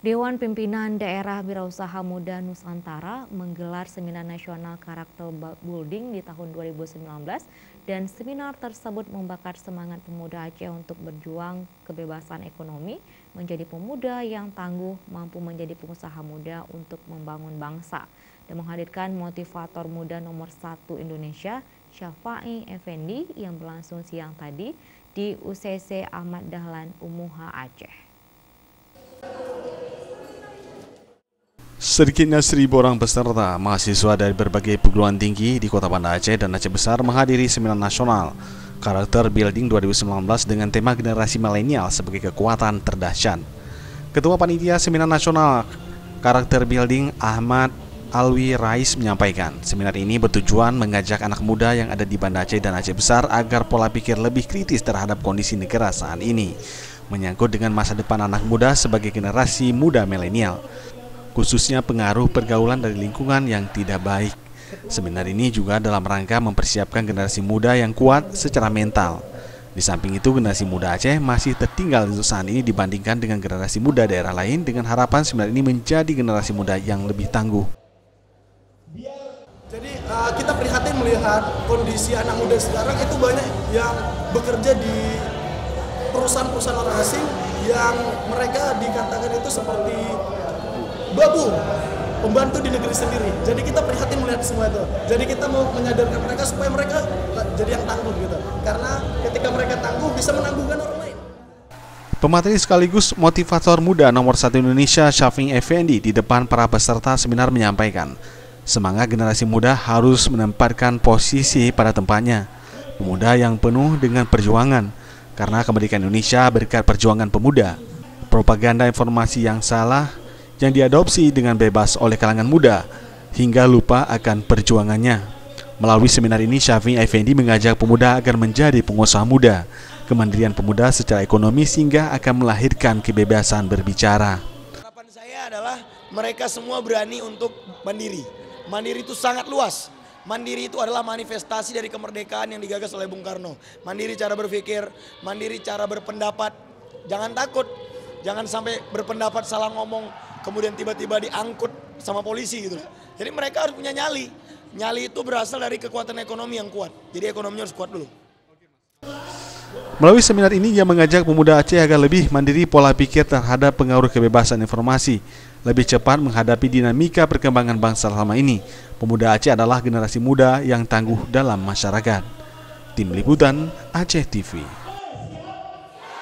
Dewan Pimpinan Daerah Wirausaha Muda Nusantara menggelar Seminar Nasional Karakter Building di tahun 2019 dan seminar tersebut membakar semangat pemuda Aceh untuk berjuang kebebasan ekonomi, menjadi pemuda yang tangguh, mampu menjadi pengusaha muda untuk membangun bangsa, dan menghadirkan motivator muda nomor 1 Indonesia, Syafi'i Effendi, yang berlangsung siang tadi di UCC Ahmad Dahlan Umuha Aceh. Sedikitnya 1.000 orang peserta mahasiswa dari berbagai perguruan tinggi di Kota Banda Aceh dan Aceh Besar menghadiri Seminar Nasional Karakter Building 2019 dengan tema generasi milenial sebagai kekuatan terdahsyat. Ketua Panitia Seminar Nasional Karakter Building Ahmad Alwi Rais menyampaikan, seminar ini bertujuan mengajak anak muda yang ada di Banda Aceh dan Aceh Besar agar pola pikir lebih kritis terhadap kondisi negara saat ini, menyangkut dengan masa depan anak muda sebagai generasi muda milenial, khususnya pengaruh pergaulan dari lingkungan yang tidak baik. Seminar ini juga dalam rangka mempersiapkan generasi muda yang kuat secara mental. Di samping itu, generasi muda Aceh masih tertinggal untuk saat ini dibandingkan dengan generasi muda daerah lain, dengan harapan seminar ini menjadi generasi muda yang lebih tangguh. Jadi kita prihatin melihat kondisi anak muda sekarang itu banyak yang bekerja di perusahaan-perusahaan orang asing yang mereka dikatakan itu seperti babu, pembantu di negeri sendiri. Jadi kita prihatin melihat semua itu. Jadi kita mau menyadarkan mereka supaya mereka jadi yang tangguh gitu. Karena ketika mereka tangguh bisa menangguhkan orang lain. Pemateri sekaligus motivator muda nomor 1 Indonesia, Syafi'i Effendi, di depan para peserta seminar menyampaikan, semangat generasi muda harus menempatkan posisi pada tempatnya. Pemuda yang penuh dengan perjuangan, karena kemerdekaan Indonesia berkat perjuangan pemuda. Propaganda informasi yang salah yang diadopsi dengan bebas oleh kalangan muda hingga lupa akan perjuangannya. Melalui seminar ini, Syafi'i Effendi mengajak pemuda agar menjadi pengusaha muda, kemandirian pemuda secara ekonomi sehingga akan melahirkan kebebasan berbicara. Harapan saya adalah mereka semua berani untuk mandiri. Mandiri itu sangat luas. Mandiri itu adalah manifestasi dari kemerdekaan yang digagas oleh Bung Karno. Mandiri cara berpikir, mandiri cara berpendapat. Jangan takut, jangan sampai berpendapat salah ngomong, kemudian tiba-tiba diangkut sama polisi gitu. Jadi mereka harus punya nyali. Nyali itu berasal dari kekuatan ekonomi yang kuat. Jadi ekonominya harus kuat dulu. Melalui seminar ini, ia mengajak pemuda Aceh agar lebih mandiri pola pikir terhadap pengaruh kebebasan informasi, lebih cepat menghadapi dinamika perkembangan bangsa selama ini. Pemuda Aceh adalah generasi muda yang tangguh dalam masyarakat. Tim Liputan Aceh TV.